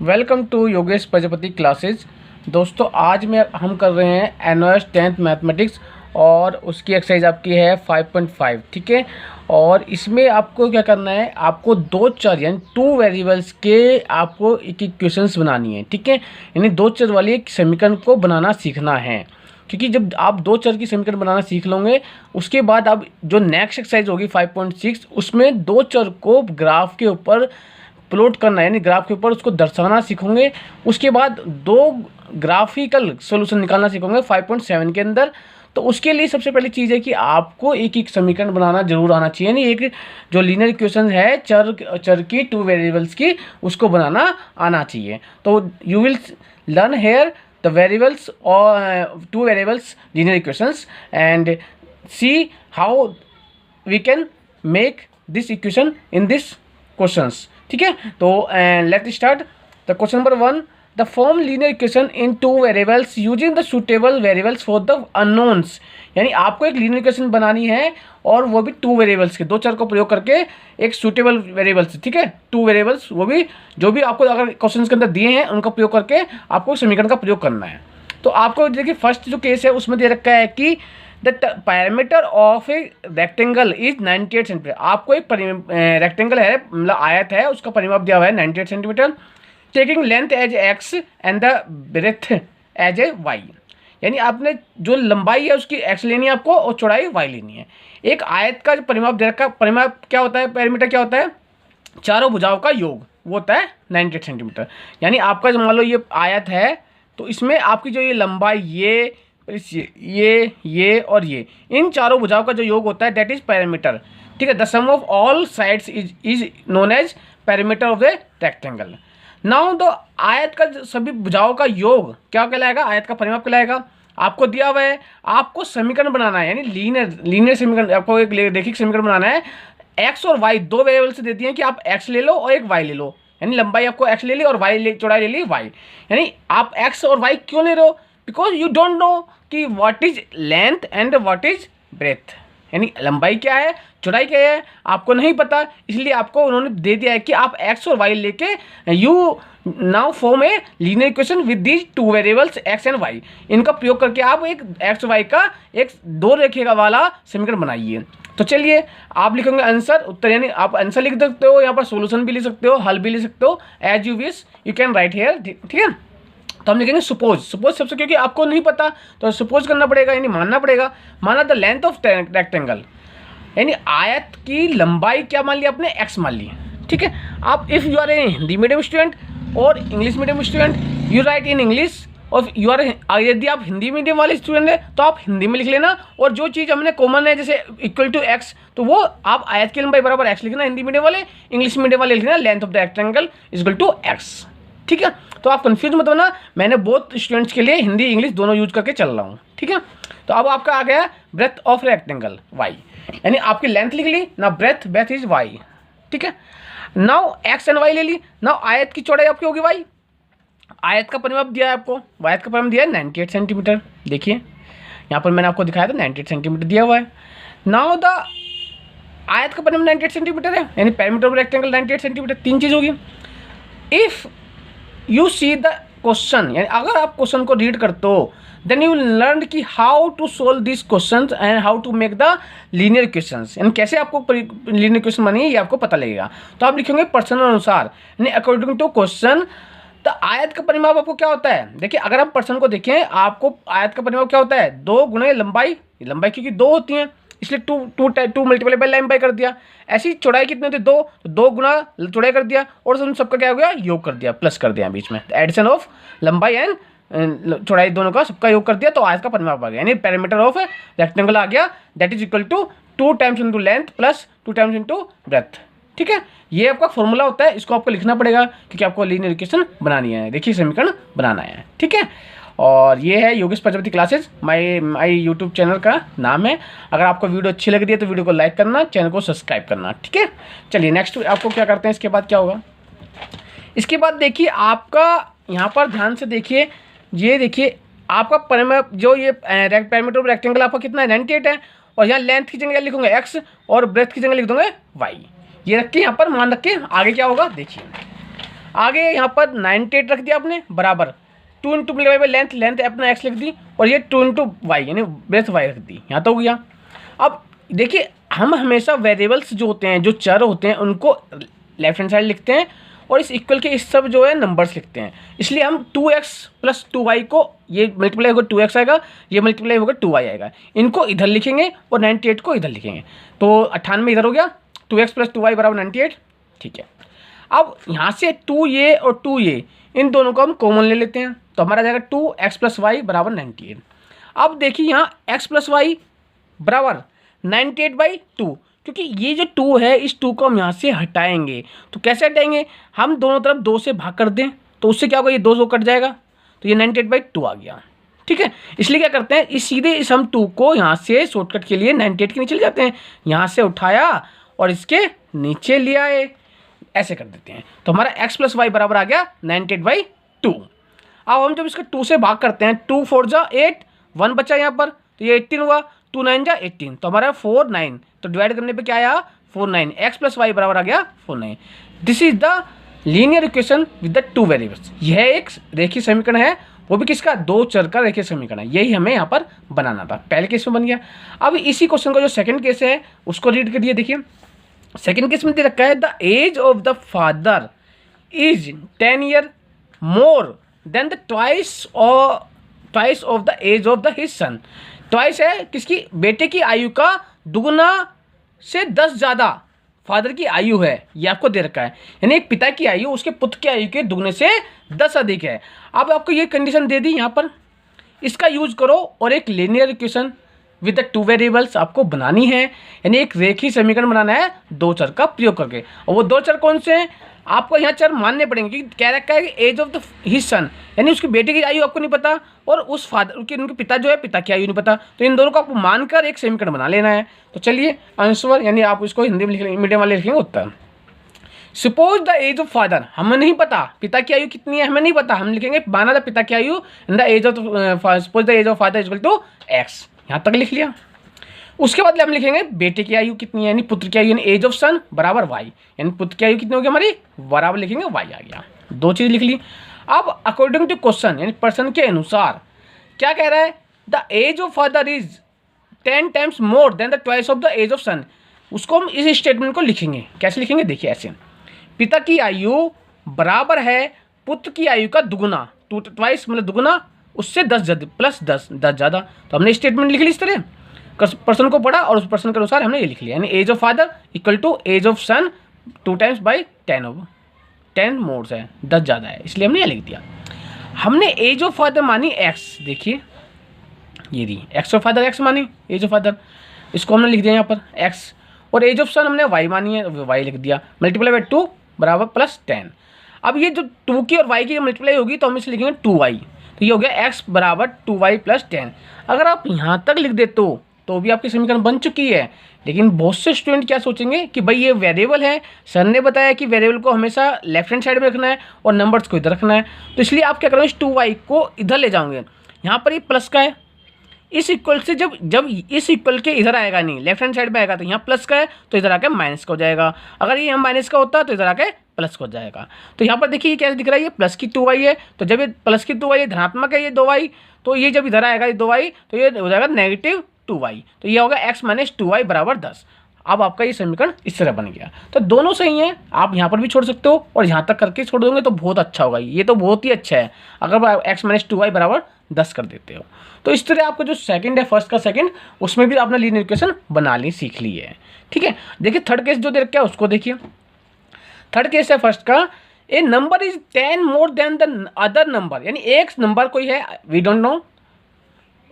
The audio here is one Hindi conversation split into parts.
Welcome to Yogesh Prajapati classes. दोस्तों आज हम कर रहे हैं एनओएस 10th मैथमेटिक्स और उसकी एक्सरसाइज आपकी है 5.5। ठीक है, और इसमें आपको क्या करना है, आपको दो चर यानी टू वेरिएबल्स के आपको एक इक्वेशंस बनानी है। ठीक है, यानी दो चर वाली एक समीकरण को बनाना सीखना है। क्योंकि जब आप दो चर की समीकरण बनाना सीख लोगे उसके बाद अब जो नेक्स्ट एक्सरसाइज होगी 5.6 उसमें दो चर को ग्राफ के ऊपर प्लॉट करना है, यानी ग्राफ के ऊपर उसको दर्शाना सीखोगे। उसके बाद दो ग्राफिकल सॉल्यूशन निकालना सीखोगे 5.7 के अंदर। तो उसके लिए सबसे पहली चीज़ है कि आपको एक एक समीकरण बनाना जरूर आना चाहिए, यानी एक जो लीनियर इक्वेशन है चर की टू वेरिएबल्स की उसको बनाना आना चाहिए। तो you will learn here the variables और two variables linear equations and see how we can make this equation in this questions. ठीक है, तो let start the question number 1। The form linear equation in two variables using the suitable variables for the unknowns. यानी आपको एक लीनियर इक्वेशन बनानी है और वो भी टू वेरिएबल्स के, दो चर को प्रयोग करके एक सुटेबल वेरिएबल्स। ठीक है, टू वेरिएबल्स वो भी जो भी आपको अगर क्वेश्चन के अंदर दिए हैं उनका प्रयोग करके आपको समीकरण का प्रयोग करना है। तो आपको देखिए फर्स्ट जो केस है उसमें दे रखा है कि the parameter of a rectangle is 98 centimetre. आपको एक रेक्टेंगल है, मतलब आयत है, उसका परिमाप दिया हुआ है 98 centimetre. Taking length as x and the breadth as a y, यानी आपने जो लंबाई है उसकी एक्स लेनी है आपको और चौड़ाई वाई लेनी है। एक आयत का जो परिमाप दे रखा, परिमाप क्या होता है, पैरामीटर क्या होता है, चारों भुजाओं का योग, वो होता है 98 सेंटीमीटर। यानी आपका जो मान लो ये आयत है तो इसमें आपकी जो ये लंबाई ये और ये इन चारों भुजाओं का जो योग होता है दैट इज पैरामीटर। ठीक है, the sum of all sides is known as parameter of the rectangle. Now the आयत का सभी भुजाओं का योग क्या कहलाएगा, आयत का परिमाप कहलाएगा। आपको दिया हुआ है, आपको समीकरण बनाना है, यानी लीनियर समीकरण, आपको एक रेखिक समीकरण बनाना है। एक्स और वाई दो वेरिएबल से देती हैं कि आप एक्स ले लो और एक वाई ले लो, यानी लंबाई आपको एक्स ले ली और चौड़ाई ले ली वाई। यानी आप एक्स और वाई क्यों ले रहे हो, बिकॉज यू डोंट नो कि what is length and what is breadth, यानी लंबाई क्या है चौड़ाई क्या है आपको नहीं पता, इसलिए आपको उन्होंने दे दिया है कि आप एक्स और वाई लेके you now form a linear equation with these two variables x and y. इनका प्रयोग करके आप एक एक्स वाई का एक दो रेखा वाला समीकरण बनाइए। तो चलिए आप लिखेंगे आंसर, उत्तर, यानी आप आंसर लिख सकते हो, यहाँ पर सोल्यूशन भी लिख सकते हो, हल भी लिख सकते हो, as you wish you can write here. ठीक है, तो हम लिखेंगे सपोज सबसे, क्योंकि आपको नहीं पता तो सपोज करना पड़ेगा, यानी मानना पड़ेगा। माना द लेंथ ऑफ रेक्टेंगल, यानी आयत की लंबाई क्या मान लिया आपने, एक्स मान ली। ठीक है, आप if you are a Hindi medium student और English medium student you write in English, और यू आर यदि आप हिंदी मीडियम वाले स्टूडेंट हैं तो आप हिंदी में लिख लेना, और जो चीज़ हमने कॉमन है जैसे इक्वल टू एक्स तो वो आप आयत की लंबाई बराबर एक्स लिखना हिंदी मीडियम वाले, इंग्लिश मीडियम वाले लिखना length of the rectangle is equal to x. ठीक है, तो आप कंफ्यूज मत होना, मैंने बोथ स्टूडेंट्स के लिए हिंदी इंग्लिश दोनों यूज करके चल रहा हूँ। ठीक है, तो अब आपका आ गया ब्रेथ ऑफ रेक्टेंगल वाई, यानी आपकी लेंथ लिख ली ना, ब्रेथ इज वाई। ठीक है, नाउ एक्स एंड वाई ले ली। नाउ आयत की चौड़ाई आपकी होगी वाई, आयत का परिमाप दिया है आपको, आयत का परिमाप दिया है 98 सेंटीमीटर। देखिए यहाँ पर मैंने आपको दिखाया था 98 सेंटीमीटर दिया हुआ है। नाउ द आयत का परिमाप 98 सेंटीमीटर है, यानी पैरामीटर ऑफ रेक्टेंगल 98 सेंटीमीटर। तीन चीज़ होगी, if you see the question, यानी अगर आप क्वेश्चन को रीड करते हो देन यू लर्न कि how to solve this question and how to make the linear equations, यानी कैसे आपको लीनियर इक्वेशन बनी ये आपको पता लगेगा। तो आप लिखेंगे प्रश्न अनुसार, यानी अकॉर्डिंग टू क्वेश्चन। तो आयत का परिमाप आपको क्या होता है, देखिए अगर आप प्रश्न को देखें आपको आयत का परिमाप क्या होता है, दो गुणे लंबाई, लंबाई क्योंकि दो होती हैं इसलिए टू मल्टीप्लाई बाई लंबाई कर दिया। ऐसी चौड़ाई कितनी होती है, दो, तो दो गुना चौड़ाई कर दिया, और उन सबका क्या हो गया, योग कर दिया, प्लस कर दिया बीच में, एडिशन ऑफ लंबाई एंड चौड़ाई दोनों का सबका योग कर दिया, तो आयत का परिमाप आ गया, यानी पैरामीटर ऑफ रेक्टेंगल आ गया, that is equal to 2 times into length plus 2 times into breadth. ठीक है, ये आपका फॉर्मूला होता है, इसको आपको लिखना पड़ेगा क्योंकि आपको लीनियर इक्वेशन बनानी है, देखिए समीकरण बनाना है। ठीक है, और ये है Yogesh Prajapati classes, my YouTube channel का नाम है। अगर आपको वीडियो अच्छी लग रही है तो वीडियो को लाइक करना, चैनल को सब्सक्राइब करना। ठीक है, चलिए नेक्स्ट आपको क्या करते हैं, इसके बाद क्या होगा, इसके बाद देखिए आपका यहाँ पर ध्यान से देखिए, ये देखिए आपका परिमाप जो ये पैरामीटर ऑफ रेक्टेंगल आपका कितना है 98 है, और यहाँ लेंथ की जगह लिखूंगा एक्स और ब्रेथ की जगह लिख दूंगा वाई। ये रख के यहाँ पर मान रख के आगे क्या होगा देखिए, आगे यहाँ पर 98 रख दिया आपने बराबर 2 into multiply by length, length अपना x लिख दी, और ये 2 इंटू वाई यानी ब्रेथ y रख दी, यहाँ तो हो गया। अब देखिए हम हमेशा वेरिएबल्स जो होते हैं, जो चर होते हैं, उनको लेफ्ट हैंड साइड लिखते हैं और इस इक्वल के इस सब जो है नंबर्स लिखते हैं। इसलिए हम 2x प्लस 2y को, ये मल्टीप्लाई होगा 2x आएगा, ये मल्टीप्लाई होगा 2y आएगा, इनको इधर लिखेंगे और 98 को इधर लिखेंगे। तो 98 इधर हो गया, 2x प्लस 2y बराबर 98, ठीक है। अब यहाँ से 2a और 2a इन दोनों को हम कॉमन ले लेते हैं, तो हमारा जाएगा 2x प्लस वाई बराबर 98। अब देखिए यहाँ x प्लस वाई बराबर 98/2, क्योंकि ये जो 2 है इस 2 को हम यहाँ से हटाएंगे। तो कैसे हटाएंगे, हम दोनों तरफ 2 से भाग कर दें, तो उससे क्या होगा, ये 2 कट जाएगा, तो ये 98/2 आ गया, ठीक है। इसलिए क्या करते हैं, इस सीधे इस हम 2 को यहाँ से शॉर्टकट के लिए 98 के नीचे ले जाते हैं, यहाँ से उठाया और इसके नीचे ले आए, ऐसे कर देते हैं। तो हमारा x प्लस वाई बराबर आ गया 98/2। अब हम जब इसका 2 से भाग करते हैं, 2 4 जा 8, 1 बचा यहाँ पर, तो ये 18 हुआ, 2 9 जा 18, तो हमारा 4 9, तो डिवाइड करने पे क्या आया 4 9, x प्लस वाई बराबर आ गया 4 9। This is the linear equation with the 2 variables. यह एक रेखीय समीकरण है, वो भी किसका, 2 चर का रेखीय समीकरण है। यही हमें यहाँ पर बनाना था, पहले केस में बन गया। अब इसी क्वेश्चन का जो सेकंड केस है उसको रीड करिए। देखिए सेकंड केस में दे रखा है, the age of the father is 10 year more than the twice of the age of the his son. Twice है किसकी, बेटे की आयु का दुगुना से 10 ज़्यादा फादर की आयु है, ये आपको दे रखा है। यानी एक पिता की आयु उसके पुत्र की आयु के दुगने से 10 अधिक है। अब आपको ये कंडीशन दे दी यहाँ पर, इसका यूज करो और एक linear equation with the 2 variables आपको बनानी है, यानी एक रेखीय समीकरण बनाना है 2 चर का प्रयोग करके। और वो 2 चर कौन से हैं, आपको यहाँ चर मानने पड़ेंगे, क्योंकि कह रखा है कि age of the his son, यानी उसके बेटे की आयु आपको नहीं पता और उस फादर उनके पिता जो है पिता की आयु नहीं पता, तो इन दोनों को आपको मानकर एक समीकरण बना लेना है। तो चलिए आंसर, यानी आप इसको हिंदी में लिख लेंगे, मीडियम वाले लिखेंगे उत्तर। Suppose the age of father, हमें नहीं पता पिता की आयु कितनी है, हमें नहीं पता, हम लिखेंगे माना द पिता की आयु in the age of, suppose the age of father equal to x, यहाँ तक लिख लिया। उसके बाद हम लिखेंगे बेटे की आयु कितनी है, यानी पुत्र की आयु, यानी एज ऑफ सन बराबर y, यानी पुत्र की आयु कितनी होगी हमारी, बराबर लिखेंगे y आ गया। 2 चीज़ लिख ली। अब अकॉर्डिंग टू क्वेश्चन, यानी प्रश्न के अनुसार क्या कह रहा है, the age of father is 10 times more than the twice of the age of son. उसको हम इस स्टेटमेंट को लिखेंगे, कैसे लिखेंगे, देखिए ऐसे, पिता की आयु बराबर है पुत्र की आयु का दुगुना, ट्वाइस मतलब दुगुना, उससे 10 प्लस 10 ज़्यादा। तो हमने स्टेटमेंट लिख ली इस तरह, पर्सन को पढ़ा और उस पर्सन के अनुसार हमने ये लिख लिया, यानी age of father equal to age of son 2 times by 10 मोड्स है, 10 ज़्यादा है, इसलिए हमने ये लिख दिया। हमने एज ऑफ फादर मानी x, देखिए ये दी एक्स ऑफ फादर, x मानी एज ऑफ फादर, इसको हमने लिख दिया यहाँ पर x, और एज ऑफ सन हमने y मानी है, y लिख दिया, मल्टीप्लाई बाई 2 बराबर प्लस 10। अब ये जो 2 की और y की मल्टीप्लाई होगी तो हम इसे लिखेंगे 2y, तो ये हो गया x बराबर 2y प्लस 10। अगर आप यहाँ तक लिख दे तो भी आपकी समीकरण बन चुकी है। लेकिन बहुत से स्टूडेंट क्या सोचेंगे कि भाई ये वेरिएबल है, सर ने बताया कि वेरिएबल को हमेशा लेफ्ट हैंड साइड में रखना है और नंबर्स को इधर रखना है, तो इसलिए आप क्या करोगे, इस 2y को इधर ले जाओगे। यहाँ पर ये प्लस का है, इस इक्वल से जब इस इक्वल के इधर आएगा, नहीं लेफ्ट हैंड साइड में आएगा, तो यहाँ प्लस का है तो इधर आके माइनस का हो जाएगा, अगर ये यहाँ माइनस का होता है तो इधर आके प्लस का हो जाएगा। तो यहाँ पर देखिए ये कैसे दिख रहा है, ये प्लस की 2y है, तो जब ये प्लस की 2y धनात्मक है ये 2y, तो ये जब इधर आएगा ये 2y, तो ये हो जाएगा नेगेटिव 2y, तो ये होगा x माइनस 2y बराबर 10। अब आपका ये समीकरण इस तरह बन गया। तो दोनों सही हैं, आप यहाँ पर भी छोड़ सकते हो और यहाँ तक करके छोड़ दोगे तो बहुत अच्छा होगा, ये तो बहुत ही अच्छा है अगर आप x माइनस 2y बराबर 10 कर देते हो। तो इस तरह आपका जो सेकंड है, फर्स्ट का सेकंड, उसमें भी आपने लीनियर इक्वेशन बना ली, सीख ली है, ठीक है। देखिए थर्ड केस जो दे रखा है उसको देखिए। थर्ड केस है फर्स्ट का, a number is 10 more than the other number, यानी एक नंबर कोई है, वी डोंट नो,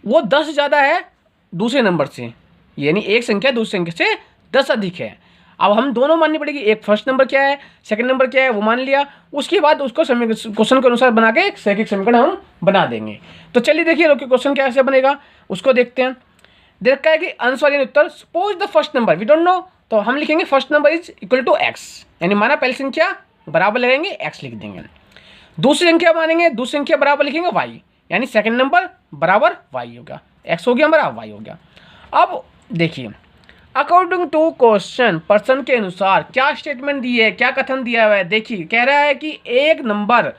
वो 10 ज़्यादा है दूसरे नंबर से, यानी एक संख्या दूसरी संख्या से 10 अधिक है। अब हम दोनों माननी पड़ेगी, एक फर्स्ट नंबर क्या है, सेकंड नंबर क्या है, वो मान लिया, उसके बाद उसको क्वेश्चन के अनुसार बना के एक समीकरण हम बना देंगे। तो चलिए देखिए क्वेश्चन कैसे बनेगा उसको देखते हैं। देखा है कि आंसर यानी उत्तर, suppose the first number we don't know, तो हम लिखेंगे first number is equal to x, यानी माना पहली संख्या बराबर लगाएंगे x लिख देंगे, दूसरी संख्या मानेंगे दूसरी संख्या बराबर लिखेंगे y, यानी सेकंड नंबर बराबर y होगा, x हो गया हमारा y हो गया। अब देखिए अकॉर्डिंग टू क्वेश्चन, पर्सन के अनुसार क्या स्टेटमेंट दी है, क्या कथन दिया हुआ है। देखिए कह रहा है कि एक नंबर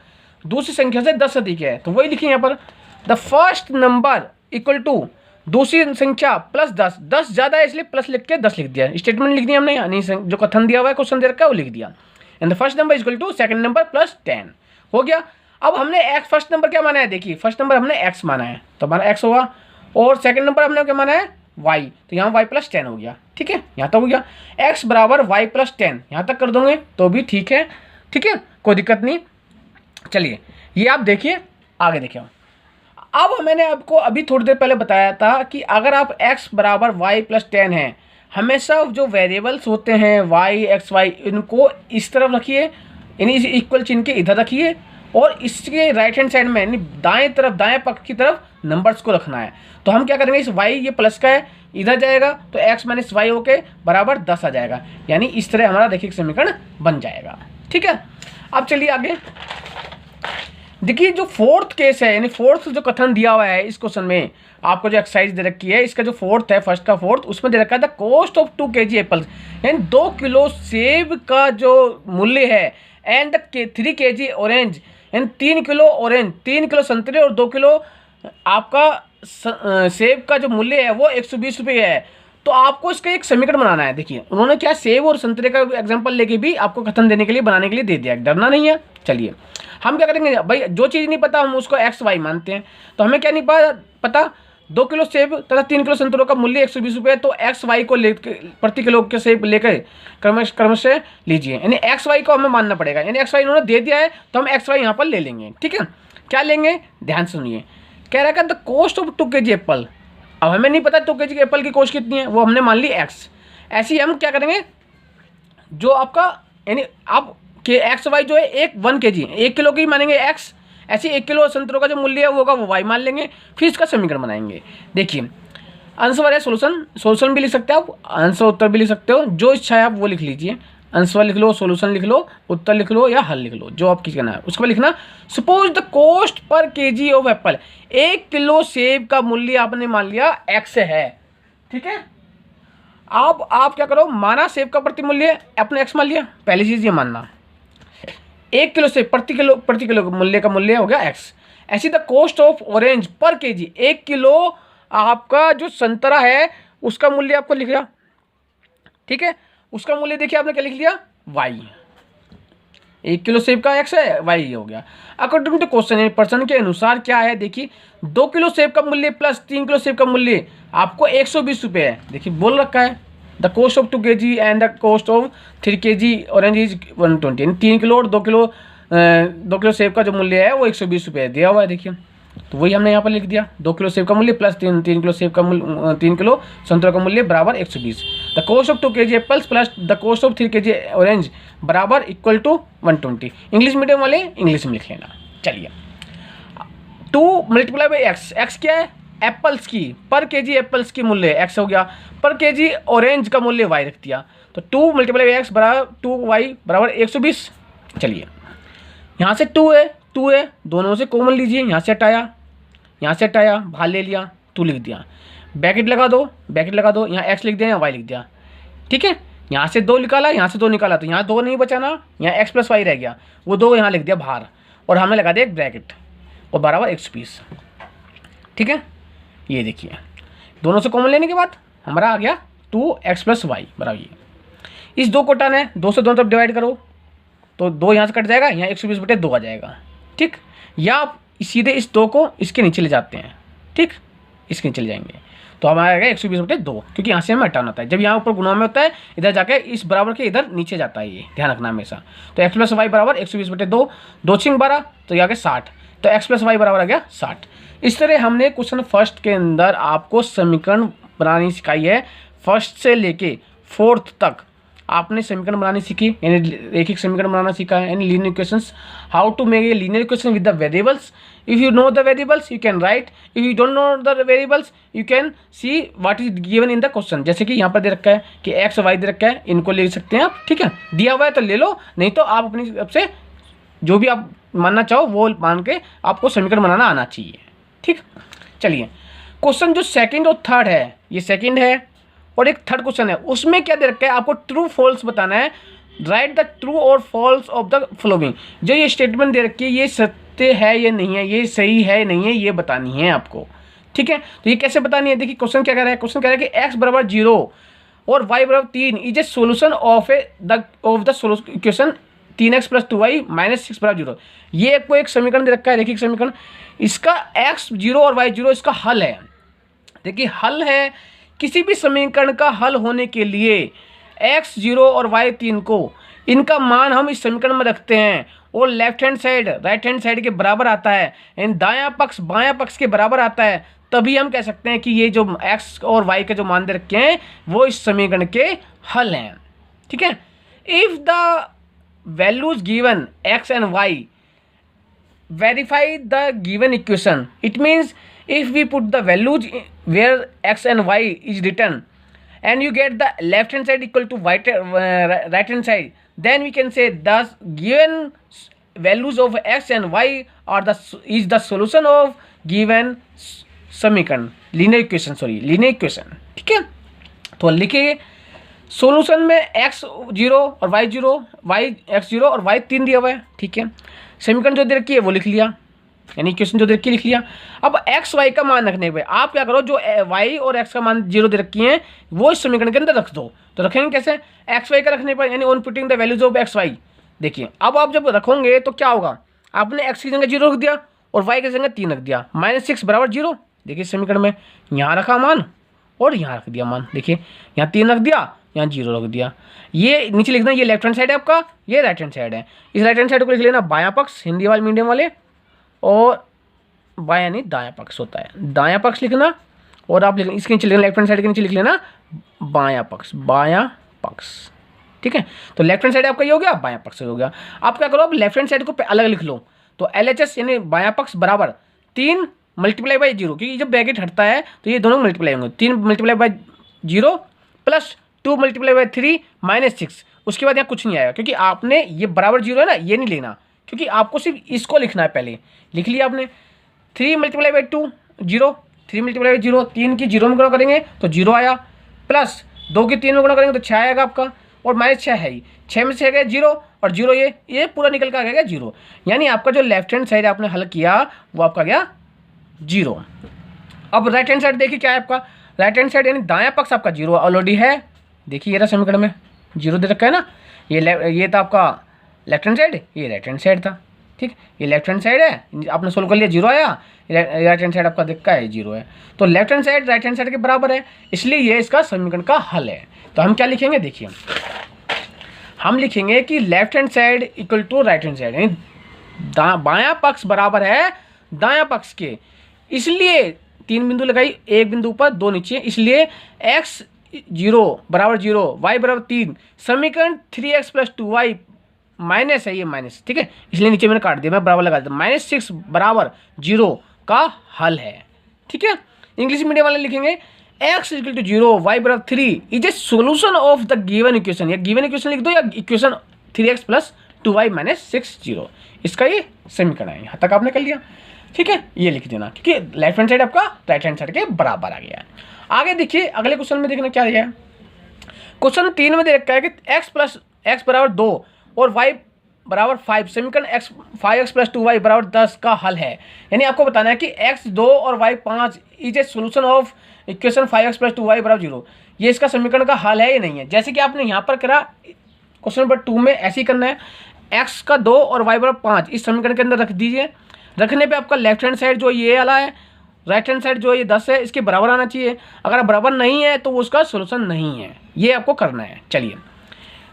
दूसरी संख्या से 10 अधिक है, तो वही लिखिए यहाँ पर the first number equal to दूसरी संख्या प्लस 10, 10 ज़्यादा है इसलिए प्लस लिख के 10 लिख दिया, स्टेटमेंट लिख दिया हमने, यानी जो कथन दिया हुआ है क्वेश्चन दे रखा है वो लिख दिया। And the first number equal to second number plus 10 हो गया। अब हमने एक्स फर्स्ट नंबर क्या माना है, देखिए फर्स्ट नंबर हमने एक्स माना है तो हमारा एक्स होगा, और सेकंड नंबर हमने क्या माना है वाई, तो यहाँ वाई प्लस 10 हो गया। ठीक है, यहाँ तक हो गया। एक्स बराबर वाई प्लस 10 यहाँ तक कर दोगे तो भी ठीक है, ठीक है, कोई दिक्कत नहीं। चलिए ये आप देखिए, आगे देखिए। अब मैंने आपको अभी थोड़ी देर पहले बताया था कि अगर आप x बराबर वाई प्लस 10 है, हमेशा जो वेरिएबल्स होते हैं y x y इनको इस तरफ रखिए, यानी इस इक्वल चिन्ह के इधर रखिए, और इसके राइट हैंड साइड में यानी दाएं तरफ, दाएं पक्ष की तरफ नंबर्स को रखना है। तो हम क्या करेंगे, इस y ये प्लस का है इधर जाएगा तो x माइनस वाई होके बराबर 10 आ जाएगा, यानी इस तरह हमारा देखिए समीकरण बन जाएगा। ठीक है, अब चलिए आगे देखिए। जो फोर्थ केस है, यानी फोर्थ जो कथन दिया हुआ है इस क्वेश्चन में, आपको जो एक्सरसाइज दे रखी है इसका जो फोर्थ है, फर्स्ट का फोर्थ, उसमें दे रखा है the cost of 2 kg apples, यानी 2 किलो सेब का जो मूल्य है, एंड 3 kg ऑरेंज, यानी 3 किलो ऑरेंज, 3 किलो संतरे और 2 किलो आपका सेब का जो मूल्य है वो 120 रुपये है। तो आपको इसका एक समीकरण बनाना है। देखिए उन्होंने क्या सेब और संतरे का एग्जांपल लेके भी आपको कथन देने के लिए, बनाने के लिए दे दिया, डरना नहीं है। चलिए हम क्या करेंगे भाई, जो चीज़ नहीं पता हम उसको एक्स वाई मानते हैं। तो हमें क्या नहीं पता 2 किलो सेब तथा 3 किलो संतरों का मूल्य 120 रुपये है, तो एक्स वाई को प्रति किलो के सेब लेकर क्रमशः लीजिए, यानी एक्स वाई को हमें मानना पड़ेगा। यानी एक्स वाई उन्होंने दे दिया है तो हम एक्स वाई यहाँ पर ले लेंगे। ठीक है, क्या लेंगे, ध्यान सुनिए। कह रहा है the cost of 2 kg Apple. अब हमें नहीं पता 2 kg एप्पल की कॉस्ट कितनी है, वो हमने मान ली एक्स। ऐसे ही हम क्या करेंगे, जो आपका यानी आप के एक्स वाई जो है 1 kg 1 किलो की मानेंगे एक्स, ऐसे 1 किलो संतरों का जो मूल्य है वो होगा वो वाई मान लेंगे, फिर इसका समीकरण बनाएंगे। देखिए आंसर है सोल्यूशन भी लिख सकते हो आप, आंसर उत्तर भी लिख सकते हो, जो इच्छा है आप वो लिख लीजिए। आंसर लिख लो, सोल्यूशन लिख लो, उत्तर लिख लो या हल लिख लो, जो आपकी कहना है उसके बाद लिखना। Suppose the cost per KG of Apple, 1 kilo सेब का मूल्य आपने मान लिया एक्स है। ठीक है, अब आप क्या करो, माना सेब का प्रति मूल्य अपने एक्स मान लिया, पहली चीज़ ये मानना 1 किलो सेब प्रति किलो मूल्य का मूल्य हो गया एक्स। ऐसी द कॉस्ट ऑफ ऑरेंज पर केजी, 1 किलो आपका जो संतरा है उसका मूल्य आपको लिख लिया। ठीक है, उसका मूल्य देखिए आपने क्या लिख लिया वाई, 1 किलो सेब का एक्स है, वाई हो गया। अकॉर्डिंग टू क्वेश्चन, पर्सन के अनुसार क्या है, देखिए 2 किलो सेब का मूल्य प्लस 3 किलो सेब का मूल्य आपको 120 रुपये है। देखिए बोल रखा है the cost of 2 kg and the cost of 3 kg orange is 120, यानी 3 किलो और 2 किलो सेब का जो मूल्य है वो 120 रुपये दिया हुआ है। देखिए तो वही हमने यहाँ पर लिख दिया, 2 किलो सेब का मूल्य प्लस 3 किलो सेब का मूल्य, 3 किलो संतरा का मूल्य बराबर 120। The cost of 2 kg apples plus the cost of 3 kg orange बराबर इक्वल टू 120। इंग्लिश मीडियम वाले इंग्लिश में लिख लेना। चलिए 2 मल्टीप्लाई बाई एक्स, एक्स क्या है एप्पल्स की, पर केजी एप्पल्स की मूल्य एक्स हो गया, पर केजी ऑरेंज का मूल्य वाई रख दिया, तो 2 मल्टीप्लाई बाई एक्स बराबर 2y बराबर 120। चलिए यहाँ से 2 है, दोनों से कॉमन लीजिए, यहाँ से हटाया, बाहर ले लिया, 2 लिख दिया, ब्रैकेट लगा दो, यहाँ x लिख दिया, यहाँ y लिख दिया। ठीक है, यहाँ से 2 निकाला, यहाँ से 2 निकाला, तो यहाँ 2 नहीं बचाना, यहाँ x प्लस वाई रह गया, वो 2 यहाँ लिख दिया बाहर, और हमने लगा दिया एक ब्रैकेट और बराबर 120। ठीक है, ये देखिए दोनों से कॉमन लेने के बाद हमारा आ गया 2x प्लस वाई बराबर ये। इस 2 को हटाना है, 2 से दोनों तरफ डिवाइड करो तो 2 यहाँ से कट जाएगा, यहाँ 120/2 आ जाएगा। ठीक, या आप सीधे इस 2 को इसके नीचे ले जाते हैं। ठीक, इसके नीचे ले जाएंगे तो हमारा आएगा 120/2, क्योंकि यहाँ से हमें हटाना होता है। जब यहाँ ऊपर गुणा में होता है इधर जाके इस बराबर के इधर नीचे जाता है, ये ध्यान रखना हमेशा। तो x प्लस वाई बराबर 120/2, 2 छिंग 12 तो ये आ गया 60, तो x प्लस वाई बराबर आ गया 60। इस तरह हमने क्वेश्चन फर्स्ट के अंदर आपको समीकरण बनानी सिखाई है, फर्स्ट से लेके फोर्थ तक आपने समीकरण बनानी सीखी, यानी एक समीकरण बनाना सीखा है, यानी linear equations, how to make a linear equation with the variables. If you know the variables you can write, if you don't know the variables you can see what is given in the question. जैसे कि यहाँ पर दे रखा है कि एक्स वाई दे रखा है, इनको ले सकते हैं आप। ठीक है, दिया हुआ है तो ले लो, नहीं तो आप अपनी तरफ से जो भी आप मानना चाहो वो मान के आपको समीकरण बनाना आना चाहिए। ठीक, चलिए क्वेश्चन जो सेकंड और थर्ड है, ये सेकंड है और एक थर्ड क्वेश्चन है, उसमें क्या दे रखा है, आपको ट्रू फॉल्स बताना है। राइट द ट्रू और फॉल्स ऑफ द फॉलोइंग। जो ये स्टेटमेंट दे रखी है ये सत्य है या नहीं है, ये सही है या नहीं है, ये बतानी है आपको। ठीक है, तो ये कैसे बतानी है, देखिए क्वेश्चन क्या कह रहा है, क्वेश्चन कह रहा है कि x बराबर 0 और y बराबर 3 is a solution of the equation 3x plus 2y minus 6 बराबर 0। ये आपको एक समीकरण दे रखा है, देखिए समीकरण, इसका x 0 और y 0 इसका हल है। देखिए हल है, किसी भी समीकरण का हल होने के लिए x 0 और y 3 को, इनका मान हम इस समीकरण में रखते हैं और left hand side right hand side के बराबर आता है, एंड दायां पक्ष बायां पक्ष के बराबर आता है, तभी हम कह सकते हैं कि ये जो x और y के जो मान दे रखे हैं वो इस समीकरण के हल हैं। ठीक है, if the values given x and y verify the given equation, it means if we put the values where x and y is written and you get the left hand side equal to right hand side, then we can say thus given values of x and y are is the solution of given समीकरण, लीनियर इक्वेशन। ठीक है, तो लिखिए सॉल्यूशन में x 0 और y 0, y x 0 और y 3 दिया हुआ है। ठीक है, समीकरण जो दे रखी है वो लिख लिया, यानी इक्वेशन जो दे रखी लिख लिया। अब x y का मान रखने पे आप क्या करो, जो y और x का मान 0 दे रखी है वो इस समीकरण के अंदर रख दो। तो रखेंगे कैसे, x y का रखने पर, यानी on putting the values of x y। देखिए अब आप जब रखोगे तो क्या होगा, आपने x की जगह 0 रख दिया और y की जगह 3 रख दिया, माइनस 6 बराबर 0। देखिए समीकरण में यहाँ रखा मान और यहाँ रख दिया मान, देखिए यहाँ 3 रख दिया, यहाँ 0 रख दिया। ये नीचे लिखना, ये लेफ्ट हैंड साइड है आपका, ये राइट हैंड साइड है। इस राइट हैंड साइड को लिख लेना बायां पक्ष, हिंदी वाले मीडियम वाले, और बायां नहीं दायां पक्ष होता है, दायां पक्ष लिखना, और आप इसके नीचे लिखना, लेफ्ट हैंड साइड के नीचे लिख लेना बायां पक्ष। ठीक है, तो लेफ्ट हैंड साइड आपका ये हो गया, बायां पक्ष हो गया। आप क्या करो, आप लेफ्ट हैंड साइड को अलग लिख लो, तो LHS यानी बायां पक्ष बराबर 3 मल्टीप्लाई बाई 0, क्योंकि जब ब्रैकेट हटता है तो ये दोनों मल्टीप्लाई होंगे, 3 multiply by 0 plus 2 multiply by 3 minus 6। उसके बाद यहाँ कुछ नहीं आएगा, क्योंकि आपने ये बराबर 0 है ना, ये नहीं लेना, क्योंकि आपको सिर्फ इसको लिखना है। पहले लिख लिया आपने, 3 मल्टीप्लाई बाई 2 0, 3 मल्टीप्लाई बाई 0, 3 की 0 में गुणा करेंगे तो 0 आया, प्लस 2 की 3 में गुणा करेंगे तो 6 आएगा आपका, और माइनस 6 है ही, 6 में से गया 0 और 0 ये पूरा निकल कर आ गया 0। यानी आपका जो लेफ्ट हैंड साइड आपने हल किया वो आपका गया 0। अब राइट हैंड साइड देखिए क्या है आपका, राइट हैंड साइड यानी दायां पक्ष आपका 0 ऑलरेडी है। देखिए ये रहा समीकरण में 0 दे रखा है ना, ये था आपका लेफ्ट हैंड साइड, ये राइट हैंड साइड था। ठीक, ये लेफ्ट हैंड साइड है, आपने सोल्व कर लिया 0 आया, राइट हैंड साइड आपका देखा है 0 है, तो left hand side right hand side के बराबर है, इसलिए ये इसका समीकरण का हल है। तो हम क्या लिखेंगे, देखिए हम लिखेंगे कि left hand side equal to right hand side, यानी बायां पक्ष बराबर है दायां पक्ष के, इसलिए 3 बिंदु लगाई, 1 बिंदु ऊपर 2 नीचे, इसलिए x 0 बराबर 0, y बराबर 3, समीकरण 3x प्लस 2y माइनस है, ये माइनस, ठीक है, इसलिए नीचे मैंने काट दिया, मैं बराबर लगा दिया, माइनस 6 बराबर 0 का हल है। ठीक है, इंग्लिश मीडियम वाले लिखेंगे x इक्वल टू 0, y बराबर 3 is a solution of the given equation, या गिवन इक्वेशन लिख दो या equation 3x plus 2y minus 6 0, इसका ये समीकरण है। यहाँ तक आपने कर लिया। ठीक है, ये लिख देना, क्योंकि लेफ्ट हैंड साइड आपका राइट हैंड साइड के बराबर आ गया है। आगे देखिए अगले क्वेश्चन में देखना क्या दिया है, क्वेश्चन 3 में दे रखा है कि x बराबर 2 और y बराबर 5, समीकरण 5x प्लस 2y बराबर 10 का हल है। यानी आपको बताना है कि x 2 और y 5 is a solution of equation 5x plus 2y बराबर 0, ये इसका समीकरण का हल है या नहीं है। जैसे कि आपने यहाँ पर करा क्वेश्चन नंबर 2 में ऐसे ही करना है, x का 2 और y बराबर 5 इस समीकरण के अंदर रख दीजिए। रखने पे आपका लेफ्ट हैंड साइड जो ये वाला है, राइट हैंड साइड जो ये 10 है, इसके बराबर आना चाहिए। अगर बराबर नहीं है तो वो उसका सोल्यूशन नहीं है, ये आपको करना है। चलिए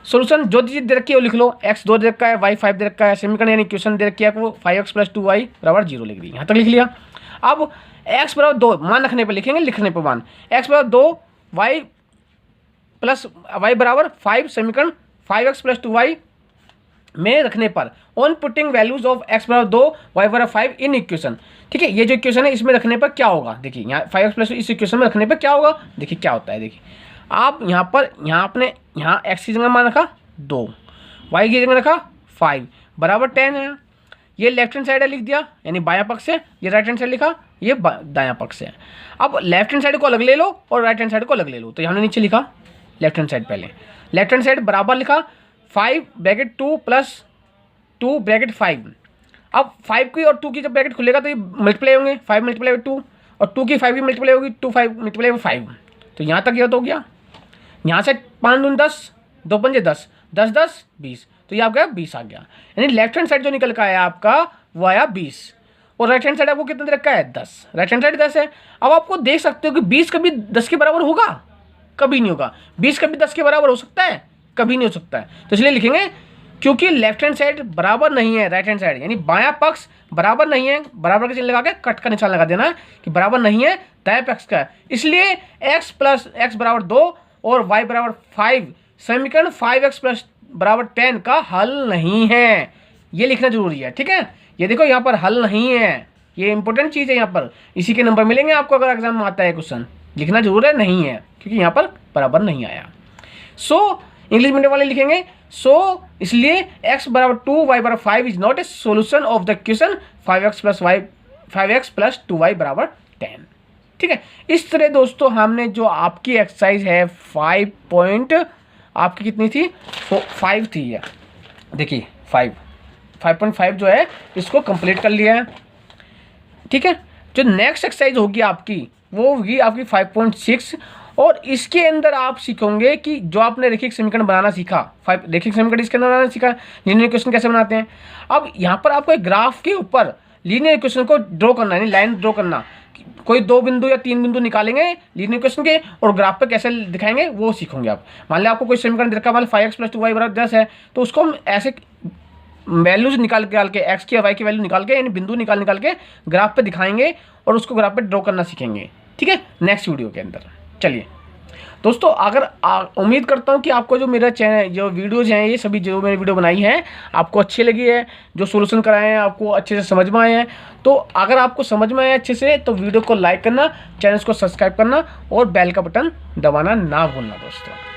सोल्यूशन जो चीज़ दे रखी है वो लिख लो, x 2 दे रखा है, y 5 दे रखा है, समीकरण यानी इक्वेशन दे रखी है आपको 5x प्लस 2y बराबर 0 लिख दी, यहाँ तक लिख लिया। अब x बराबर 2 मान रखने पर लिखेंगे, लिखने पर मान x बराबर 2 y प्लस y बराबर 5, समीकरण 5x प्लस 2y में रखने पर on putting values of x बराबर 2 y बराबर 5 इन इक्वेशन। ठीक है, ये जो इक्वेशन है इसमें रखने पर क्या होगा, देखिए यहाँ 5x प्लस इस इक्वेशन में रखने पर क्या होगा, देखिए क्या होता है। देखिए आप यहाँ आपने x की जगह मान रखा 2, y की जगह रखा 5 बराबर 10 है। ये लेफ्ट हैंड साइड है लिख दिया, यानी बायां पक्ष है, ये राइट हैंड साइड लिखा, ये दायां पक्ष है। अब लेफ्ट हैंड साइड को अलग ले लो और राइट हैंड साइड को अलग ले लो। तो हमने नीचे लिखा लेफ्ट हैंड साइड, पहले लेफ्ट हैंड साइड बराबर लिखा 5 ब्रैकेट 2 प्लस 2 ब्रैकेट 5। अब 5 की और 2 की जब ब्रैकेट खुलेगा तो ये मल्टीप्लाई होंगे, 5 मल्टीप्लाई 2 और 2 की 5 की मल्टीप्लाई होगी, 2 5 मल्टीप्लाई 5। तो यहाँ तक ये तो हो गया। यहाँ से 5 दून 10, 2 पंजे 10, 10 10 20, तो ये आपका 20 आ गया। यानी लेफ्ट हैंड साइड जो निकल का आया आपका वो आया 20 और राइट हैंड साइड आपको कितना दे रखा है 10। राइट हैंड साइड 10 है। अब आपको देख सकते हो कि 20 कभी 10 के बराबर होगा, कभी नहीं होगा। 20 कभी 10 के बराबर हो सकता है, कभी नहीं हो सकता है। तो इसलिए लिखेंगे क्योंकि लेफ्ट हैंड साइड बराबर नहीं है राइट हैंड साइड, यानी बायां पक्ष बराबर नहीं है, बराबर का चिन्ह लगा के कट का निशान लगा देना है कि बराबर नहीं है दाएं पक्ष का। इसलिए x प्लस x बराबर 2 और y बराबर 5 समीकरण 5x प्लस बराबर 10 का हल नहीं है। ये लिखना जरूरी है, ठीक है। ये देखो यहाँ पर हल नहीं है, ये इंपॉर्टेंट चीज़ है। यहाँ पर इसी के नंबर मिलेंगे आपको अगर एग्जाम में आता है क्वेश्चन। लिखना जरूर है, नहीं है, क्योंकि यहाँ पर बराबर नहीं आया। सो इंग्लिश मीडियम वाले लिखेंगे इसलिए x बराबर 2 y बराबर 5 is not a solution of the question 5x plus 2y बराबर 10। ठीक है। इस तरह दोस्तों हमने जो आपकी एक्सरसाइज है 5 आपकी कितनी थी 5 थी, है देखिए 5.5 जो है इसको कंप्लीट कर लिया है। ठीक है। जो नेक्स्ट एक्सरसाइज होगी आपकी वो होगी आपकी 5.6 और इसके अंदर आप सीखोगे कि जो आपने रेखिक समीकरण बनाना सीखा, रेखिक समीकरण इसके अंदर बनाना सीखा, लीनियर इक्वेशन कैसे बनाते हैं। अब यहाँ पर आपको एक ग्राफ के ऊपर लीनियर इक्वेशन को ड्रॉ करना है, लाइन ड्रॉ करना। कोई 2 बिंदु या 3 बिंदु निकालेंगे लीनियर इक्वेशन के और ग्राफ पे कैसे दिखाएंगे वो सीखोगे आप। मान लिया आपको कोई समीकरण रखा, मान 5x प्लस 2y बराबर 10 है, तो उसको हम ऐसे वैल्यूज निकाल के x की या y की वैल्यू निकाल के, यानी बिंदु निकाल के ग्राफ पे दिखाएंगे और उसको ग्राफ पे ड्रॉ करना सीखेंगे। ठीक है, नेक्स्ट वीडियो के अंदर। चलिए दोस्तों, अगर उम्मीद करता हूँ कि आपको जो मेरा चैनल जो वीडियोज़ हैं, ये सभी जो मैंने वीडियो बनाई है आपको अच्छी लगी है, जो सोल्यूशन कराए हैं आपको अच्छे से समझ में आए हैं। तो अगर आपको समझ में आए अच्छे से तो वीडियो को लाइक करना, चैनल को सब्सक्राइब करना और बेल का बटन दबाना ना भूलना दोस्तों।